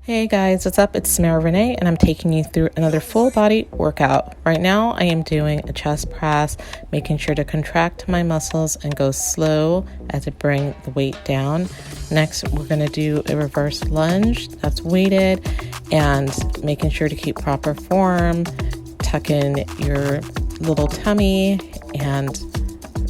Hey guys, what's up? It's Samara Renee, and I'm taking you through another full body workout. Right now, I am doing a chest press, making sure to contract my muscles and go slow as I bring the weight down. Next, we're going to do a reverse lunge that's weighted and making sure to keep proper form, tuck in your little tummy, and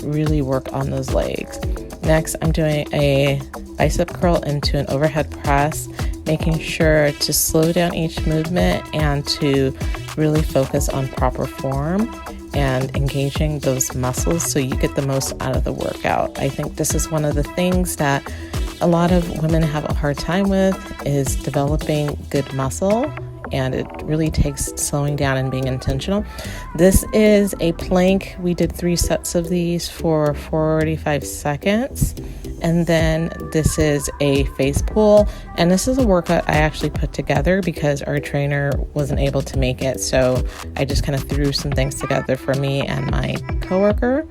really work on those legs. Next, I'm doing a bicep curl into an overhead press, making sure to slow down each movement and to really focus on proper form and engaging those muscles so you get the most out of the workout. I think this is one of the things that a lot of women have a hard time with, is developing good muscle, and it really takes slowing down and being intentional. This is a plank. We did 3 sets of these for 45 seconds. And then this is a face pull. And this is a workout I actually put together because our trainer wasn't able to make it. So I just kind of threw some things together for me and my coworker.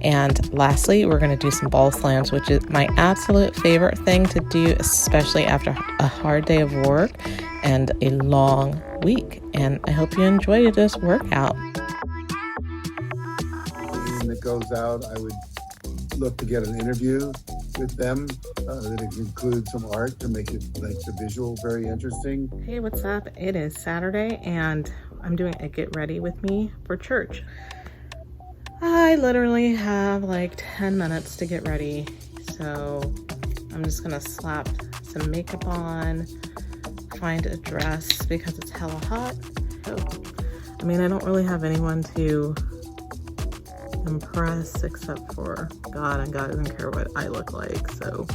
And lastly, we're going to do some ball slams, which is my absolute favorite thing to do, especially after a hard day of work and a long week. And I hope you enjoy this workout. When it goes out, I would look to get an interview with them that includes some art to make it like the visual very interesting. Hey, what's up? It is Saturday and I'm doing a get ready with me for church. I literally have like 10 minutes to get ready, so I'm just gonna slap some makeup on, find a dress because it's hella hot. So, I mean, I don't really have anyone to impress except for God, and God doesn't care what I look like. So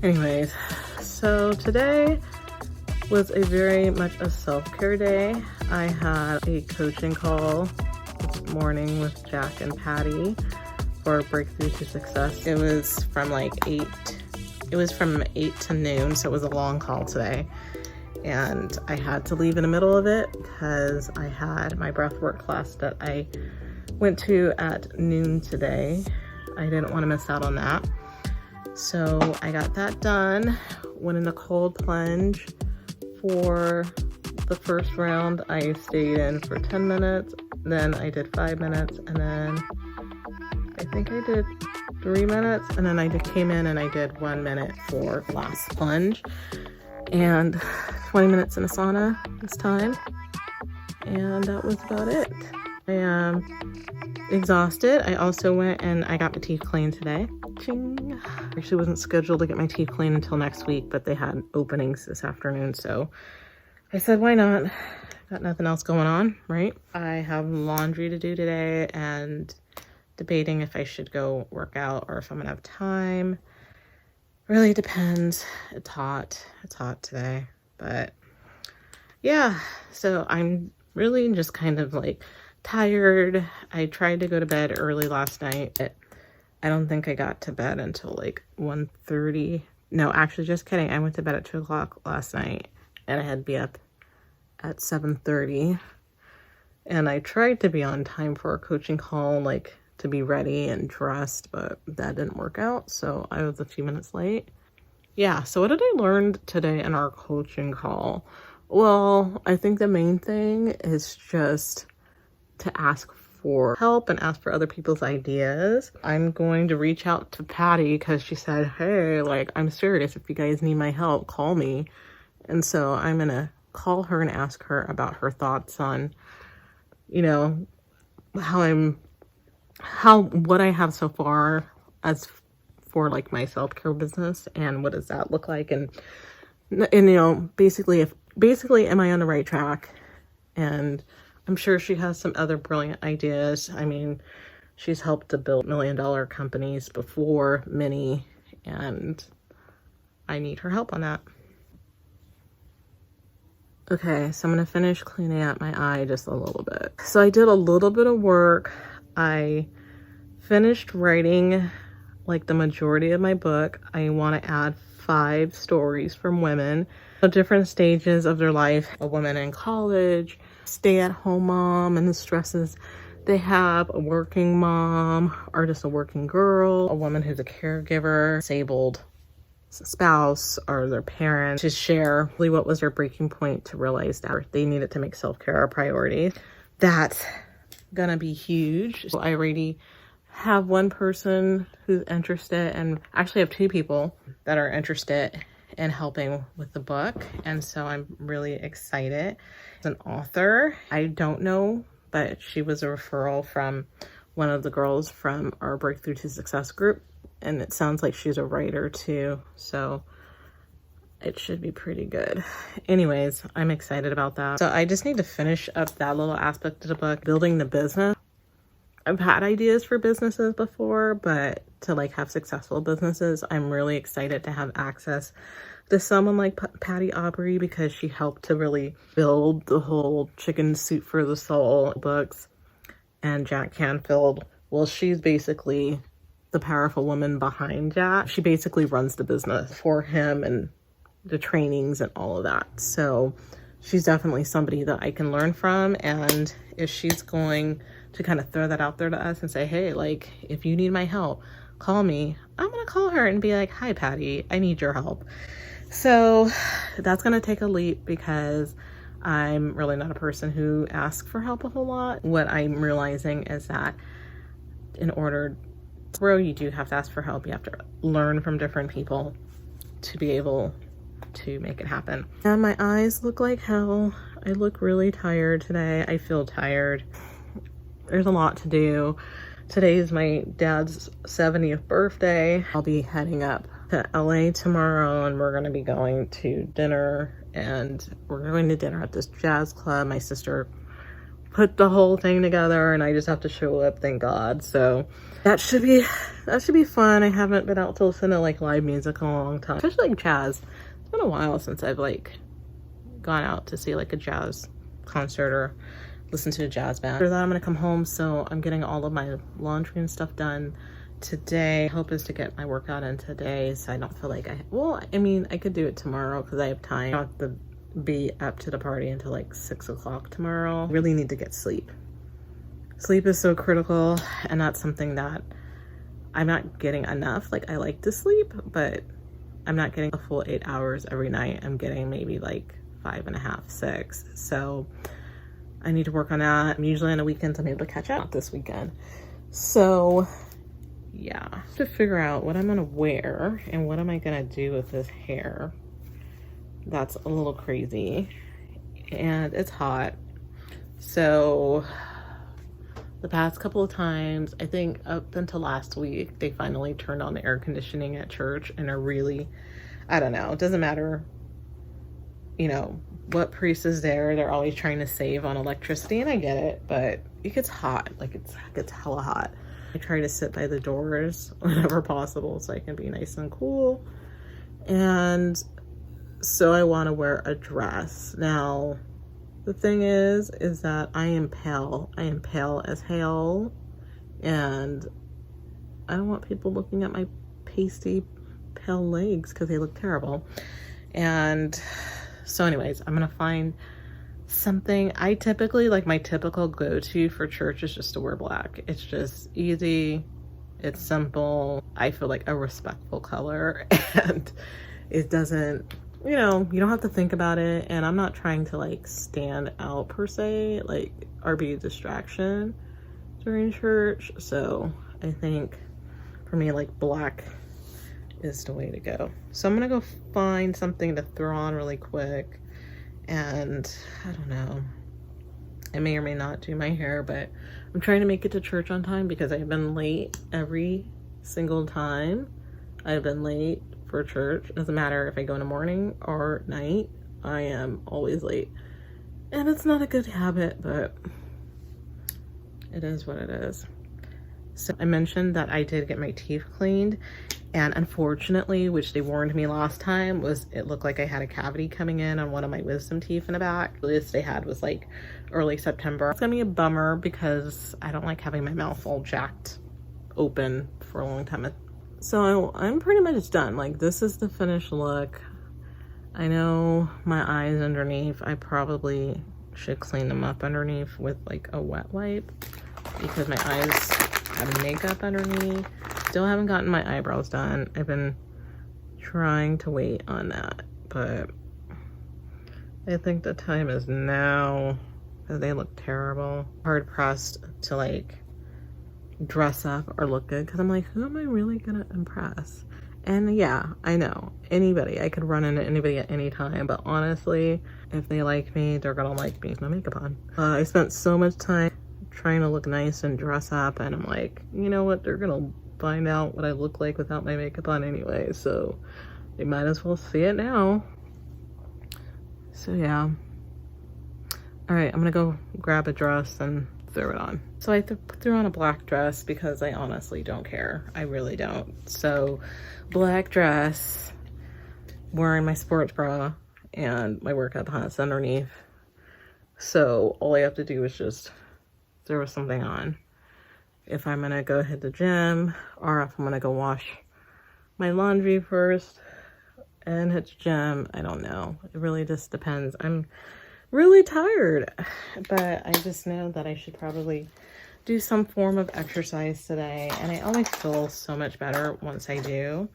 anyways, so today was a very much a self-care day. I had a coaching call this morning with Jack and Patty for Breakthrough to Success. It was from like 8 to noon, so it was a long call today. And I had to leave in the middle of it because I had my breathwork class that I went to at noon today. I didn't want to miss out on that. So I got that done, went in the cold plunge for the first round. I stayed in for 10 minutes, then I did 5 minutes, and then I think I did 3 minutes, and then I came in and I did 1 minute for last plunge, and 20 minutes in a sauna this time, and that was about it. I am exhausted. I also went and I got my teeth cleaned today. Ching. Actually wasn't scheduled to get my teeth cleaned until next week, but they had openings this afternoon, so I said, why not? Got nothing else going on, right? I have laundry to do today and debating if I should go work out or if I'm gonna have time. Really depends. It's hot. It's hot today, but yeah, so I'm really just kind of like tired. I tried to go to bed early last night, but I don't think I got to bed until like 1:30. No, actually, just kidding. I went to bed at 2 o'clock last night and I had to be up at 7:30. And I tried to be on time for a coaching call, like to be ready and dressed, but that didn't work out. So I was a few minutes late. Yeah, so what did I learn today in our coaching call? Well, I think the main thing is just to ask for help and ask for other people's ideas. I'm going to reach out to Patty because she said, hey, like, I'm serious. If you guys need my help, call me. And so I'm going to call her and ask her about her thoughts on, you know, what I have so far as for like my self-care business and what does that look like, and you know, basically am I on the right track? And I'm sure she has some other brilliant ideas. I mean, she's helped to build $1 million companies before, many, and I need her help on that. Okay, so I'm gonna finish cleaning out my eye just a little bit. So I did a little bit of work. I finished writing like the majority of my book. I want to add 5 stories from women at different stages of their life. A woman in college, stay-at-home mom and the stresses they have, a working mom or just a working girl, a woman who's a caregiver, disabled spouse or their parent to share really what was their breaking point to realize that they needed to make self-care a priority. That's gonna be huge. So I already have one person who's interested, and actually have two people that are interested in helping with the book. And so I'm really excited. As an author, I don't know, but she was a referral from one of the girls from our Breakthrough to Success group. And it sounds like she's a writer too. So it should be pretty good. Anyways, I'm excited about that. So I just need to finish up that little aspect of the book, building the business. I've had ideas for businesses before, but to like have successful businesses, I'm really excited to have access to someone like Patty Aubrey, because she helped to really build the whole Chicken Soup for the Soul books. And Jack Canfield, well, she's basically the powerful woman behind Jack. She basically runs the business for him and the trainings and all of that. So she's definitely somebody that I can learn from. And if she's going to kind of throw that out there to us and say, hey, like, if you need my help, call me, I'm gonna call her and be like, hi Patty, I need your help. So that's gonna take a leap, because I'm really not a person who asks for help a whole lot. What I'm realizing is that in order to grow, you do have to ask for help. You have to learn from different people to be able to make it happen. And my eyes look like hell. I look really tired today. I feel tired. There's a lot to do. Today is my dad's 70th birthday. I'll be heading up to LA tomorrow, and we're gonna be going to dinner, and we're going to dinner at this jazz club. My sister put the whole thing together, and I just have to show up, thank God. So that should be fun. I haven't been out to listen to like live music in a long time, especially like jazz. It's been a while since I've like gone out to see like a jazz concert or listen to a jazz band. After that, I'm gonna come home, so I'm getting all of my laundry and stuff done today. Hope is to get my workout in today, so I don't feel like I mean, I could do it tomorrow because I have time. I don't have to be up to the party until like 6 o'clock tomorrow. I really need to get sleep. Sleep is so critical, and that's something that I'm not getting enough. Like, I like to sleep, but I'm not getting a full 8 hours every night. I'm getting maybe like 5.5, 6. So I need to work on that. Usually on the weekends I'm able to catch up this weekend. So yeah, to figure out what I'm gonna wear and what am I gonna do with this hair. That's a little crazy, and it's hot. So the past couple of times, I think up until last week, they finally turned on the air conditioning at church and are really, I don't know, it doesn't matter, you know, what priest is there, they're always trying to save on electricity, and I get it, but it gets hot. Like, it gets hella hot. I try to sit by the doors whenever possible so I can be nice and cool. And so I want to wear a dress. Now, the thing is that I am pale. I am pale as hell, and I don't want people looking at my pasty pale legs because they look terrible. And so anyways, I'm gonna find something. I typically, like, my typical go-to for church is just to wear black. It's just easy, it's simple, I feel like a respectful color, and it doesn't, you know, you don't have to think about it. And I'm not trying to like stand out per se, like, or be a distraction during church. So I think for me, like, black is the way to go. So I'm gonna go find something to throw on really quick. And I don't know, I may or may not do my hair, but I'm trying to make it to church on time because I've been late every single time I've been late for church. It doesn't matter if I go in the morning or night, I am always late. And it's not a good habit, but it is what it is. So I mentioned that I did get my teeth cleaned, and unfortunately, which they warned me last time, was it looked like I had a cavity coming in on one of my wisdom teeth in the back. The latest they had was like early September. It's gonna be a bummer because I don't like having my mouth all jacked open for a long time. So I'm pretty much done. Like, this is the finished look. I know my eyes underneath, I probably should clean them up underneath with like a wet wipe because my eyes have makeup underneath. Still haven't gotten my eyebrows done. I've been trying to wait on that, but I think the time is now because they look terrible. Hard pressed to like dress up or look good because I'm like, who am I really gonna impress? And yeah, I know anybody, I could run into anybody at any time, but honestly, if they like me, they're gonna like me with my makeup on. I spent so much time trying to look nice and dress up, and I'm like, you know what, they're gonna find out what I look like without my makeup on anyway, so they might as well see it now. So yeah. All right, I'm gonna go grab a dress and throw it on. So I threw on a black dress because I honestly don't care. I really don't. So black dress, wearing my sports bra and my workout pants underneath. So all I have to do is just throw something on. If I'm gonna go hit the gym or if I'm gonna go wash my laundry first and hit the gym, I don't know. It really just depends. I'm really tired, but I just know that I should probably do some form of exercise today, and I always feel so much better once I do,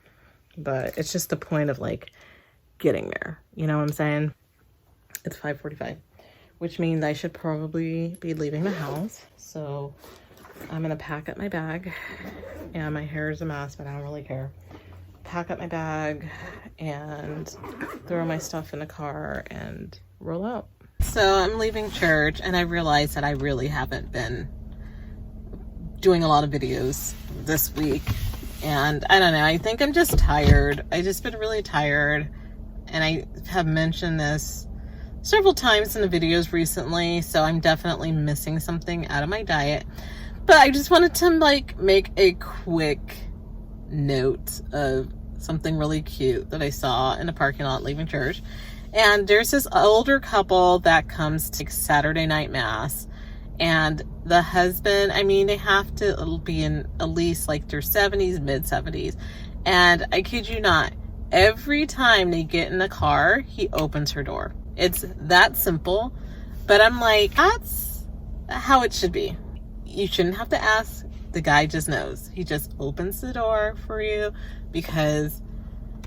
but it's just the point of like getting there, you know what I'm saying? It's 5:45, which means I should probably be leaving the house, so I'm gonna pack up my bag, and my hair is a mess, but I don't really care. Pack up my bag and throw my stuff in the car and roll out. So I'm leaving church, and I realized that I really haven't been doing a lot of videos this week, and I don't know, I think I'm just tired. I just been really tired, and I have mentioned this several times in the videos recently, so I'm definitely missing something out of my diet. But I just wanted to like make a quick note of something really cute that I saw in a parking lot leaving church. And there's this older couple that comes to Saturday night mass, and the husband, I mean, they have to be in at least like their 70s, mid 70s. And I kid you not, every time they get in the car, he opens her door. It's that simple, but I'm like, that's how it should be. You shouldn't have to ask. The guy just knows. He just opens the door for you because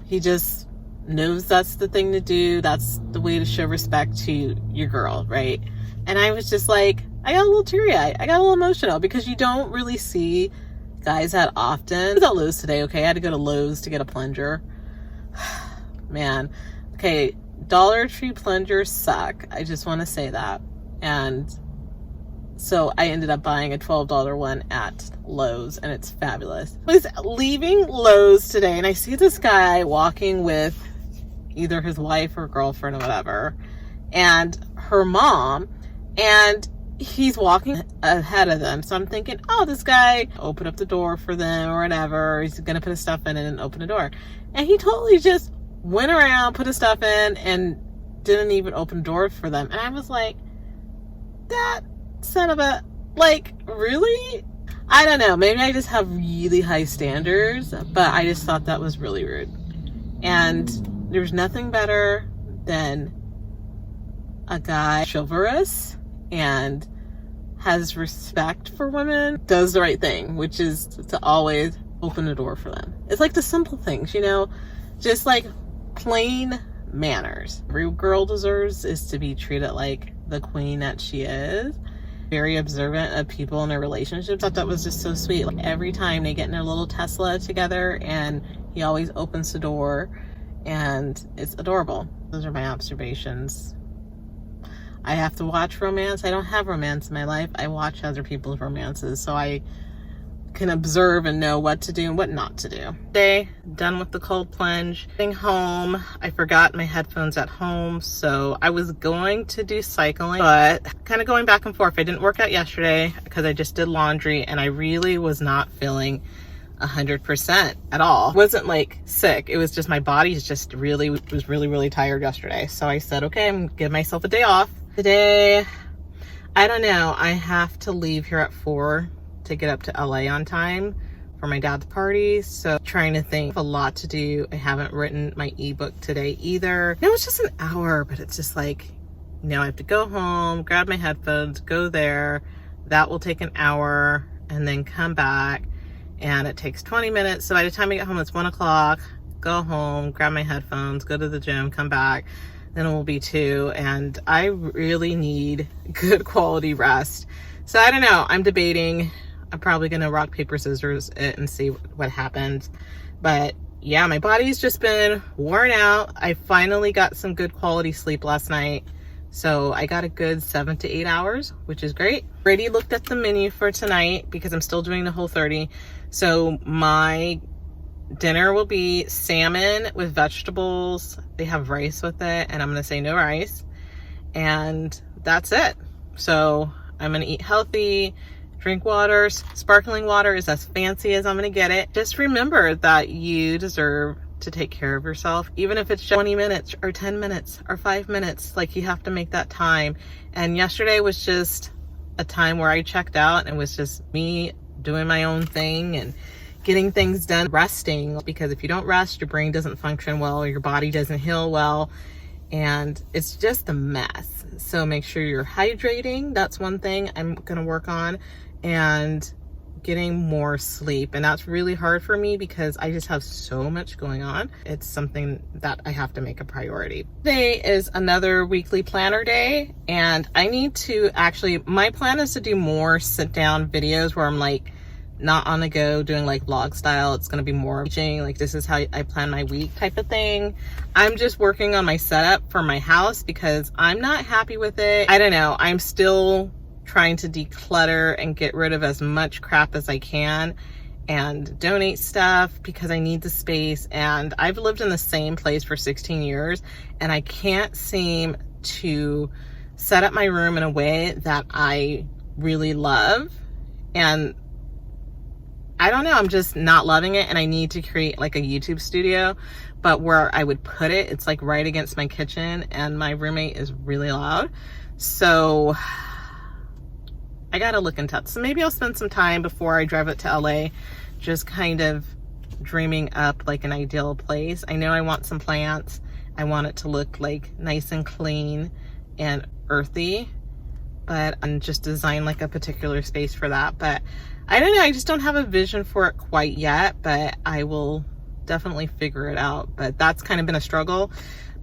he just knows that's the thing to do. That's the way to show respect to your girl, right? And I was just like, I got a little teary-eyed. I got a little emotional because you don't really see guys that often. I was at Lowe's today, okay? I had to go to Lowe's to get a plunger. Man. Okay, Dollar Tree plungers suck. I just want to say that. And so I ended up buying a $12 one at Lowe's, and it's fabulous. I was leaving Lowe's today, and I see this guy walking with either his wife or girlfriend or whatever, and her mom, and he's walking ahead of them. So I'm thinking, oh, this guy opened up the door for them or whatever. He's going to put his stuff in and open the door. And he totally just went around, put his stuff in, and didn't even open the door for them. And I was like, that son of a, like, really? I don't know. Maybe I just have really high standards, but I just thought that was really rude. And there's nothing better than a guy chivalrous and has respect for women, does the right thing, which is to always open the door for them. It's like the simple things, you know, just like plain manners. Every girl deserves is to be treated like the queen that she is. Very observant of people in their relationships. I thought that was just so sweet. Like every time they get in their little Tesla together, and he always opens the door, and it's adorable. Those are my observations. I have to watch romance. I don't have romance in my life. I watch other people's romances, so I can observe and know what to do and what not to do. Today, done with the cold plunge. Getting home, I forgot my headphones at home, so I was going to do cycling, but kind of going back and forth. I didn't work out yesterday because I just did laundry, and I really was not feeling 100% at all. It wasn't like sick. It was just my body was really tired yesterday. So I said, okay, I'm gonna give myself a day off. Today, I don't know. I have to leave here at 4 to get up to LA on time for my dad's party. So trying to think of a lot to do. I haven't written my ebook today either. No, it's just an hour, but it's just like, you know, I have to go home, grab my headphones, go there. That will take an hour, and then come back, and it takes 20 minutes. So by the time I get home, it's 1 o'clock. go home, grab my headphones, go to the gym, come back, then it will be 2. And I really need good quality rest. So I don't know, I'm debating. I'm probably gonna rock, paper, scissors it and see what happens. But yeah, my body's just been worn out. I finally got some good quality sleep last night. So I got a good 7 to 8 hours, which is great. Already looked at the menu for tonight because I'm still doing the Whole30. So my dinner will be salmon with vegetables. They have rice with it, and I'm gonna say no rice. And that's it. So I'm gonna eat healthy, drink water. Sparkling water is as fancy as I'm gonna get it. Just remember that you deserve to take care of yourself, even if it's just 20 minutes or 10 minutes or 5 minutes. Like, you have to make that time. And yesterday was just a time where I checked out and it was just me doing my own thing and getting things done, resting, because if you don't rest, your brain doesn't function well, or your body doesn't heal well, and it's just a mess. So make sure you're hydrating. That's one thing I'm gonna work on, and getting more sleep. And that's really hard for me because I just have so much going on. It's something that I have to make a priority. Today is another weekly planner day, and I need to actually, my plan is to do more sit down videos where I'm like not on the go doing like vlog style. It's going to be more teaching, like this is how I plan my week type of thing. I'm just working on my setup for my house because I'm not happy with it. I don't know, I'm still trying to declutter and get rid of as much crap as I can and donate stuff because I need the space. And I've lived in the same place for 16 years and I can't seem to set up my room in a way that I really love. And I don't know, I'm just not loving it, and I need to create like a YouTube studio, but where I would put it, it's like right against my kitchen, and my roommate is really loud. So I gotta look into that. So maybe I'll spend some time before I drive it to LA just kind of dreaming up like an ideal place. I know I want some plants. I want it to look like nice and clean and earthy, but I'm just design like a particular space for that. But I don't know, I just don't have a vision for it quite yet, but I will definitely figure it out. But that's kind of been a struggle.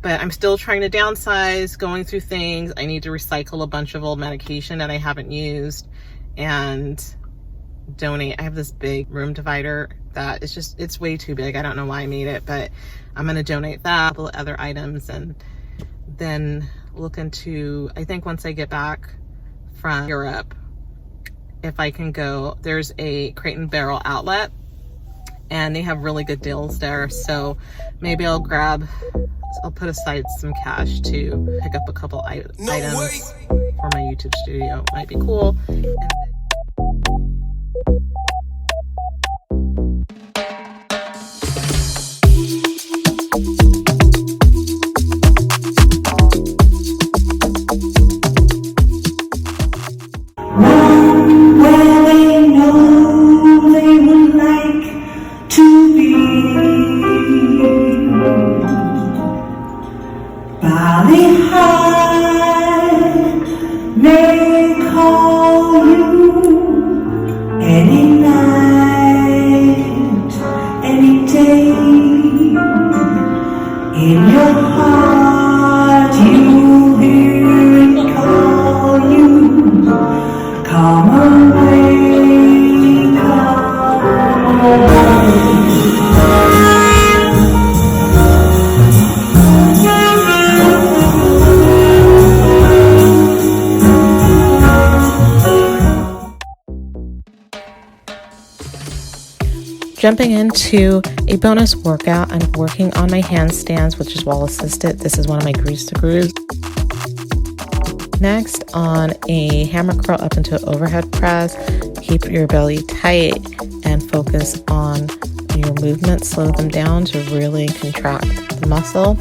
But I'm still trying to downsize, going through things. I need to recycle a bunch of old medication that I haven't used and donate. I have this big room divider that is just, it's way too big. I don't know why I made it, but I'm gonna donate that, a couple other items, and then look into, I think once I get back from Europe, if I can go, there's a Crate and Barrel outlet and they have really good deals there. So maybe I'll put aside some cash to pick up a couple items for my YouTube studio. It might be cool. Jumping into a bonus workout, I'm working on my handstands, which is wall assisted. This is one of my grease to grooves. Next, on a hammer curl up into an overhead press, keep your belly tight and focus on your movements. Slow them down to really contract the muscle.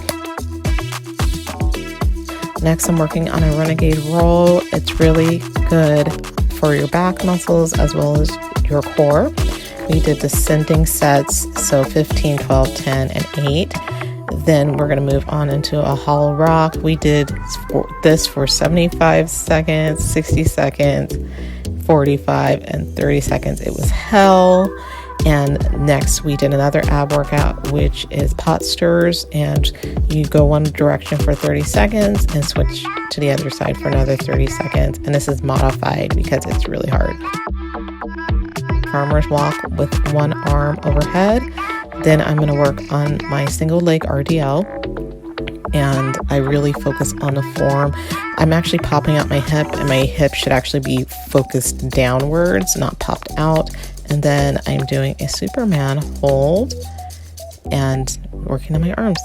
Next, I'm working on a renegade roll. It's really good for your back muscles as well as your core. We did descending sets, so 15, 12, 10, and 8. Then we're going to move on into a hollow rock. We did this for 75 seconds, 60 seconds, 45, and 30 seconds. It was hell. And next we did another ab workout, which is pot stirs, and you go one direction for 30 seconds and switch to the other side for another 30 seconds. And this is modified because it's really hard. Farmer's walk with one arm overhead. Then I'm going to work on my single leg RDL, and I really focus on the form. I'm actually popping out my hip, and my hip should actually be focused downwards, not popped out. And then I'm doing a Superman hold and working on my arms.